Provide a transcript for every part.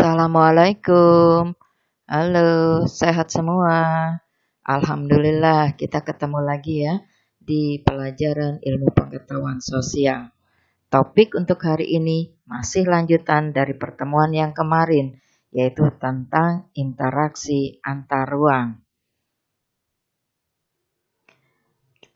Assalamualaikum. Halo, sehat semua. Alhamdulillah, kita ketemu lagi ya di pelajaran ilmu pengetahuan sosial. Topik untuk hari ini masih lanjutan dari pertemuan yang kemarin, yaitu tentang interaksi antar ruang.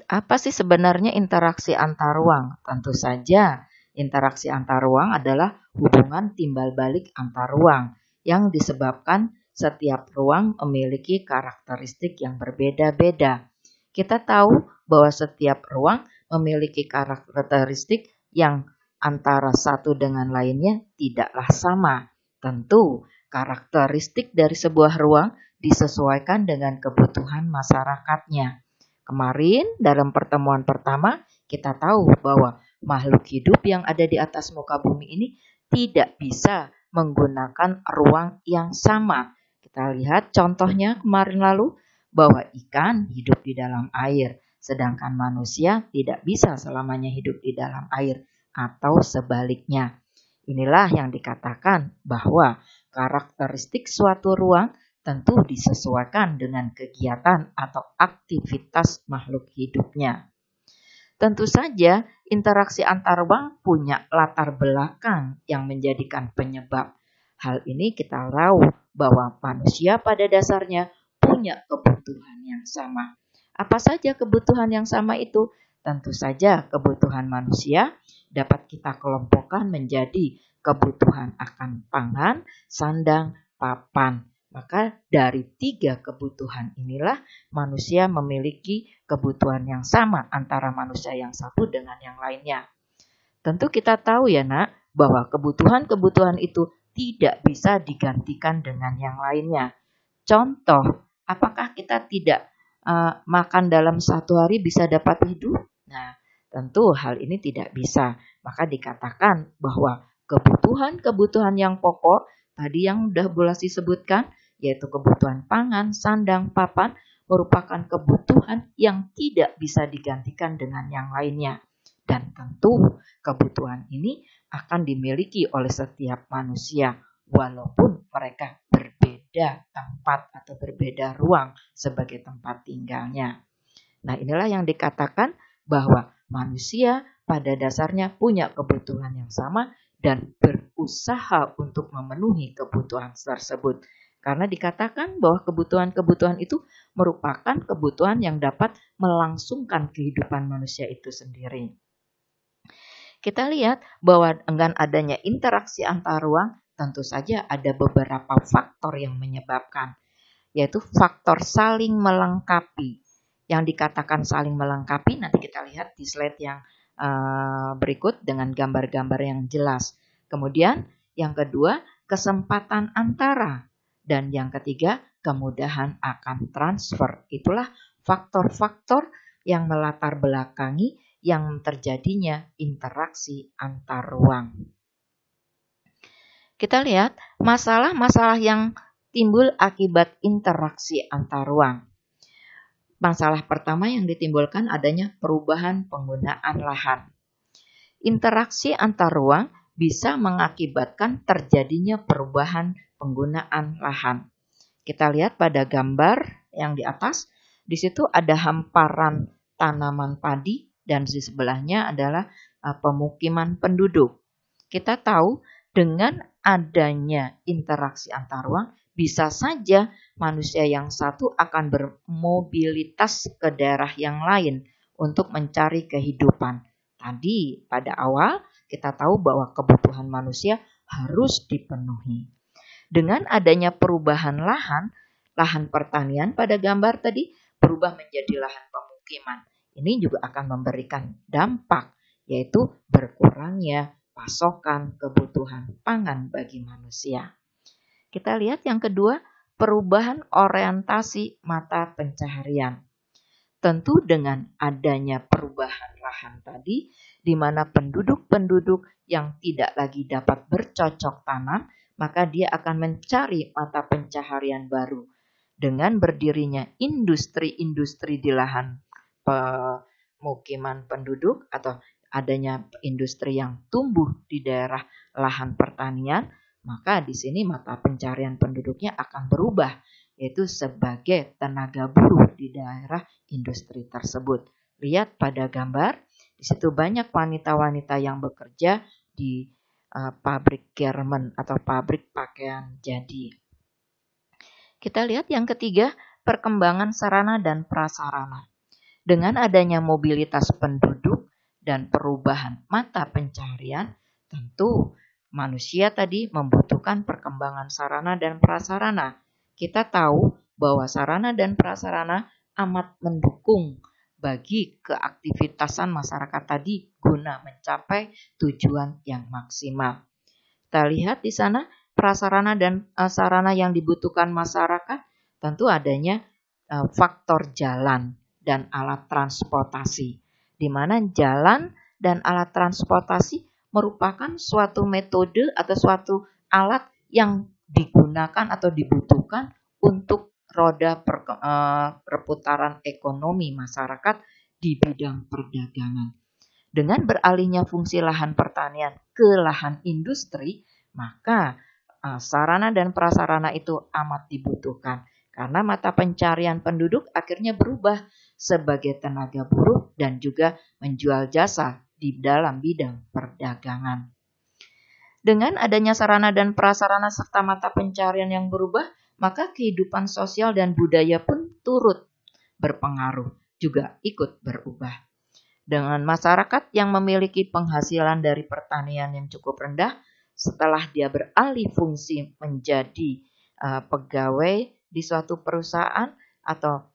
Apa sih sebenarnya interaksi antar ruang? Tentu saja, interaksi antar ruang adalah hubungan timbal balik antar ruang yang disebabkan setiap ruang memiliki karakteristik yang berbeda-beda. Kita tahu bahwa setiap ruang memiliki karakteristik yang antara satu dengan lainnya tidaklah sama. Tentu, karakteristik dari sebuah ruang disesuaikan dengan kebutuhan masyarakatnya. Kemarin dalam pertemuan pertama kita tahu bahwa makhluk hidup yang ada di atas muka bumi ini tidak bisa menggunakan ruang yang sama. Kita lihat contohnya kemarin lalu bahwa ikan hidup di dalam air, sedangkan manusia tidak bisa selamanya hidup di dalam air atau sebaliknya. Inilah yang dikatakan bahwa karakteristik suatu ruang tentu disesuaikan dengan kegiatan atau aktivitas makhluk hidupnya. Tentu saja, interaksi antar ruang punya latar belakang yang menjadikan penyebab. Hal ini kita tahu bahwa manusia pada dasarnya punya kebutuhan yang sama. Apa saja kebutuhan yang sama itu? Tentu saja kebutuhan manusia dapat kita kelompokkan menjadi kebutuhan akan pangan, sandang, papan. Maka dari 3 kebutuhan inilah manusia memiliki kebutuhan yang sama antara manusia yang satu dengan yang lainnya. Tentu kita tahu ya nak, bahwa kebutuhan-kebutuhan itu tidak bisa digantikan dengan yang lainnya. Contoh, apakah kita tidak makan dalam satu hari bisa dapat hidup? Nah, tentu hal ini tidak bisa. Maka dikatakan bahwa kebutuhan-kebutuhan yang pokok, tadi yang sudah Bulasi sebutkan, yaitu kebutuhan pangan, sandang, papan, merupakan kebutuhan yang tidak bisa digantikan dengan yang lainnya. Dan tentu kebutuhan ini akan dimiliki oleh setiap manusia, walaupun mereka berbeda tempat atau berbeda ruang sebagai tempat tinggalnya. Nah, inilah yang dikatakan bahwa manusia pada dasarnya punya kebutuhan yang sama dan berusaha untuk memenuhi kebutuhan tersebut. Karena dikatakan bahwa kebutuhan-kebutuhan itu merupakan kebutuhan yang dapat melangsungkan kehidupan manusia itu sendiri. Kita lihat bahwa dengan adanya interaksi antar ruang, tentu saja ada beberapa faktor yang menyebabkan, yaitu faktor saling melengkapi. Yang dikatakan saling melengkapi, nanti kita lihat di slide yang berikut dengan gambar-gambar yang jelas. Kemudian yang kedua, kesempatan antara. Dan yang ketiga, kemudahan akan transfer. Itulah faktor-faktor yang melatar belakangi yang terjadinya interaksi antar ruang. Kita lihat masalah-masalah yang timbul akibat interaksi antar ruang. Masalah pertama yang ditimbulkan adanya perubahan penggunaan lahan. Interaksi antar ruang bisa mengakibatkan terjadinya perubahan penggunaan lahan. Kita lihat pada gambar yang di atas, di situ ada hamparan tanaman padi dan di sebelahnya adalah pemukiman penduduk. Kita tahu dengan adanya interaksi antar ruang, bisa saja manusia yang satu akan bermobilitas ke daerah yang lain untuk mencari kehidupan. Tadi pada awal kita tahu bahwa kebutuhan manusia harus dipenuhi. Dengan adanya perubahan lahan pertanian pada gambar tadi berubah menjadi lahan pemukiman. Ini juga akan memberikan dampak, yaitu berkurangnya pasokan kebutuhan pangan bagi manusia. Kita lihat yang kedua, perubahan orientasi mata pencaharian. Tentu dengan adanya perubahan lahan tadi, di mana penduduk-penduduk yang tidak lagi dapat bercocok tanam, maka dia akan mencari mata pencaharian baru. Dengan berdirinya industri-industri di lahan pemukiman penduduk atau adanya industri yang tumbuh di daerah lahan pertanian, maka di sini mata pencarian penduduknya akan berubah, yaitu sebagai tenaga buruh di daerah industri tersebut. Lihat pada gambar, di situ banyak wanita-wanita yang bekerja di pabrik garment atau pabrik pakaian jadi. Kita lihat yang ketiga, perkembangan sarana dan prasarana. Dengan adanya mobilitas penduduk dan perubahan mata pencarian, tentu manusia tadi membutuhkan perkembangan sarana dan prasarana. Kita tahu bahwa sarana dan prasarana amat mendukung bagi keaktivitasan masyarakat tadi guna mencapai tujuan yang maksimal. Kita lihat di sana prasarana dan sarana yang dibutuhkan masyarakat, tentu adanya faktor jalan dan alat transportasi, di mana jalan dan alat transportasi merupakan suatu metode atau suatu alat yang digunakan atau dibutuhkan untuk roda perputaran ekonomi masyarakat di bidang perdagangan. Dengan beralihnya fungsi lahan pertanian ke lahan industri, maka sarana dan prasarana itu amat dibutuhkan. Karena mata pencarian penduduk akhirnya berubah sebagai tenaga buruh dan juga menjual jasa di dalam bidang perdagangan. Dengan adanya sarana dan prasarana serta mata pencarian yang berubah, maka kehidupan sosial dan budaya pun turut berpengaruh, juga ikut berubah. Dengan masyarakat yang memiliki penghasilan dari pertanian yang cukup rendah, setelah dia beralih fungsi menjadi pegawai di suatu perusahaan atau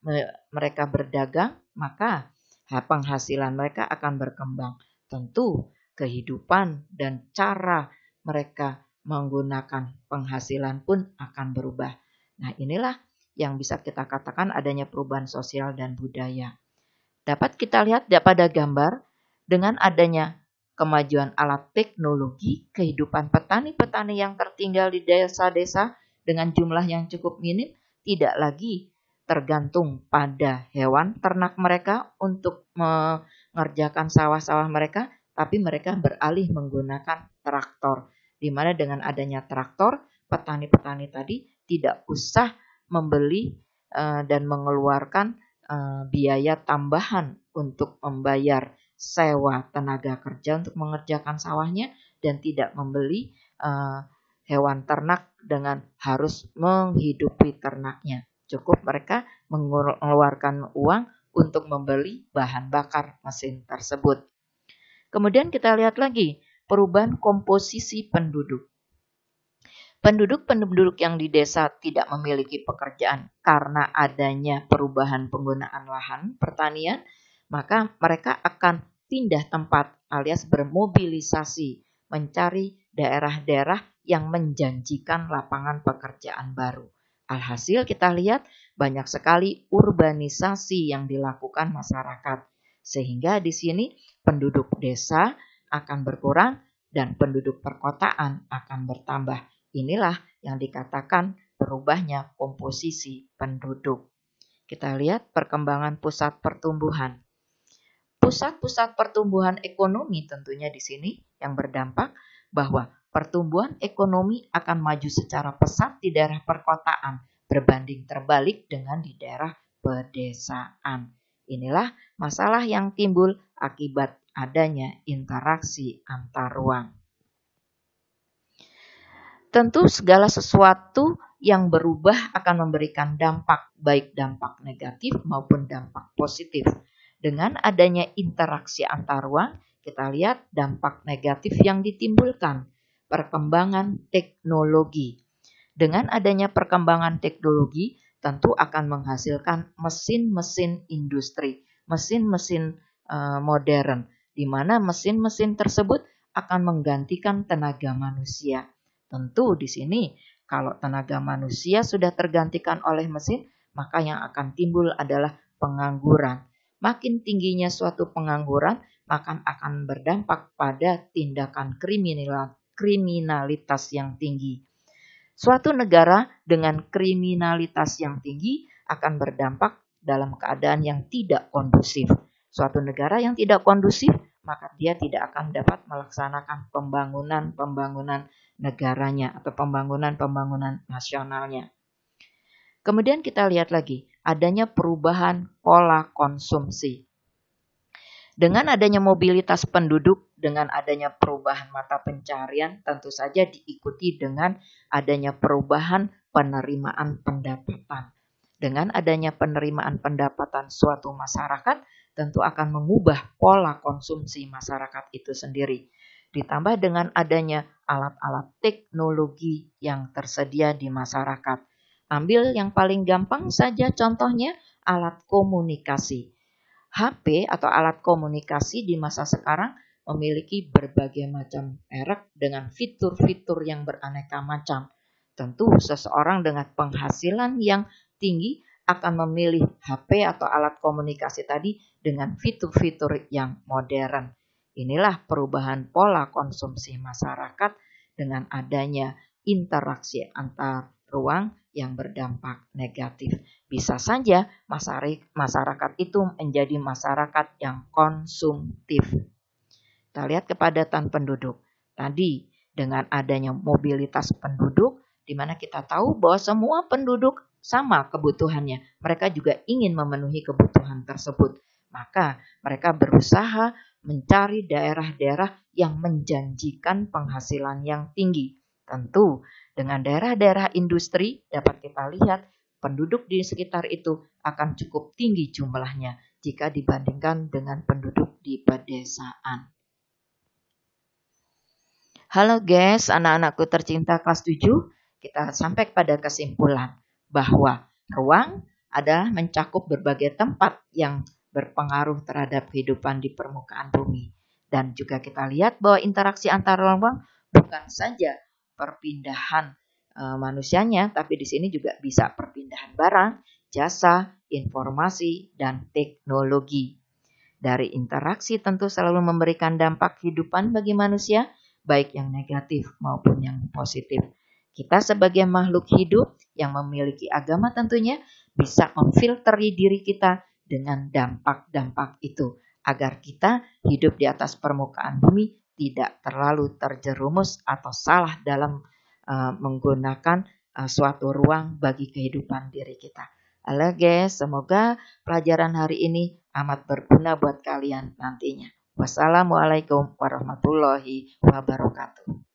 mereka berdagang, maka penghasilan mereka akan berkembang. Tentu kehidupan dan cara mereka menggunakan penghasilan pun akan berubah. Nah, inilah yang bisa kita katakan adanya perubahan sosial dan budaya. Dapat kita lihat pada gambar, dengan adanya kemajuan alat teknologi, kehidupan petani-petani yang tertinggal di desa-desa dengan jumlah yang cukup minim tidak lagi tergantung pada hewan ternak mereka untuk mengerjakan sawah-sawah mereka, tapi mereka beralih menggunakan traktor. Di mana dengan adanya traktor, petani-petani tadi tidak usah membeli dan mengeluarkan biaya tambahan untuk membayar sewa tenaga kerja untuk mengerjakan sawahnya dan tidak membeli hewan ternak dengan harus menghidupi ternaknya. Cukup mereka mengeluarkan uang untuk membeli bahan bakar mesin tersebut. Kemudian kita lihat lagi perubahan komposisi penduduk. Penduduk-penduduk yang di desa tidak memiliki pekerjaan karena adanya perubahan penggunaan lahan pertanian, maka mereka akan pindah tempat alias bermobilisasi mencari daerah-daerah yang menjanjikan lapangan pekerjaan baru. Alhasil kita lihat banyak sekali urbanisasi yang dilakukan masyarakat. Sehingga di sini penduduk desa akan berkurang dan penduduk perkotaan akan bertambah. Inilah yang dikatakan berubahnya komposisi penduduk. Kita lihat perkembangan pusat pertumbuhan. Pusat-pusat pertumbuhan ekonomi tentunya di sini yang berdampak bahwa pertumbuhan ekonomi akan maju secara pesat di daerah perkotaan berbanding terbalik dengan di daerah pedesaan. Inilah masalah yang timbul akibat adanya interaksi antar ruang. Tentu segala sesuatu yang berubah akan memberikan dampak, baik dampak negatif maupun dampak positif. Dengan adanya interaksi antar ruang, kita lihat dampak negatif yang ditimbulkan, perkembangan teknologi. Dengan adanya perkembangan teknologi, tentu akan menghasilkan mesin-mesin industri, mesin-mesin modern, di mana mesin-mesin tersebut akan menggantikan tenaga manusia. Tentu di sini kalau tenaga manusia sudah tergantikan oleh mesin, maka yang akan timbul adalah pengangguran. Makin tingginya suatu pengangguran, maka akan berdampak pada tindakan kriminalitas yang tinggi. Suatu negara dengan kriminalitas yang tinggi akan berdampak dalam keadaan yang tidak kondusif. Suatu negara yang tidak kondusif, maka dia tidak akan dapat melaksanakan pembangunan negaranya atau pembangunan nasionalnya. Kemudian kita lihat lagi, adanya perubahan pola konsumsi. Dengan adanya mobilitas penduduk, dengan adanya perubahan mata pencarian, tentu saja diikuti dengan adanya perubahan penerimaan pendapatan. Dengan adanya penerimaan pendapatan suatu masyarakat, tentu akan mengubah pola konsumsi masyarakat itu sendiri. Ditambah dengan adanya alat-alat teknologi yang tersedia di masyarakat. Ambil yang paling gampang saja contohnya alat komunikasi. HP atau alat komunikasi di masa sekarang memiliki berbagai macam merek dengan fitur-fitur yang beraneka macam. Tentu seseorang dengan penghasilan yang tinggi akan memilih HP atau alat komunikasi tadi dengan fitur-fitur yang modern. Inilah perubahan pola konsumsi masyarakat dengan adanya interaksi antar ruang yang berdampak negatif. Bisa saja masyarakat itu menjadi masyarakat yang konsumtif. Kita lihat kepadatan penduduk. Tadi dengan adanya mobilitas penduduk, di mana kita tahu bahwa semua penduduk sama kebutuhannya. Mereka juga ingin memenuhi kebutuhan tersebut. Maka mereka berusaha mencari daerah-daerah yang menjanjikan penghasilan yang tinggi. Tentu dengan daerah-daerah industri dapat kita lihat penduduk di sekitar itu akan cukup tinggi jumlahnya jika dibandingkan dengan penduduk di pedesaan. Halo guys, anak-anakku tercinta kelas 7, kita sampai pada kesimpulan bahwa ruang adalah mencakup berbagai tempat yang berpengaruh terhadap kehidupan di permukaan bumi. Dan juga kita lihat bahwa interaksi antar ruang bukan saja perpindahan manusianya, tapi di sini juga bisa perpindahan barang, jasa, informasi, dan teknologi. Dari interaksi tentu selalu memberikan dampak kehidupan bagi manusia, baik yang negatif maupun yang positif. Kita sebagai makhluk hidup yang memiliki agama tentunya bisa memfilteri diri kita dengan dampak-dampak itu, agar kita hidup di atas permukaan bumi tidak terlalu terjerumus atau salah dalam menggunakan suatu ruang bagi kehidupan diri kita. Halo guys, semoga pelajaran hari ini amat berguna buat kalian nantinya. Wassalamualaikum warahmatullahi wabarakatuh.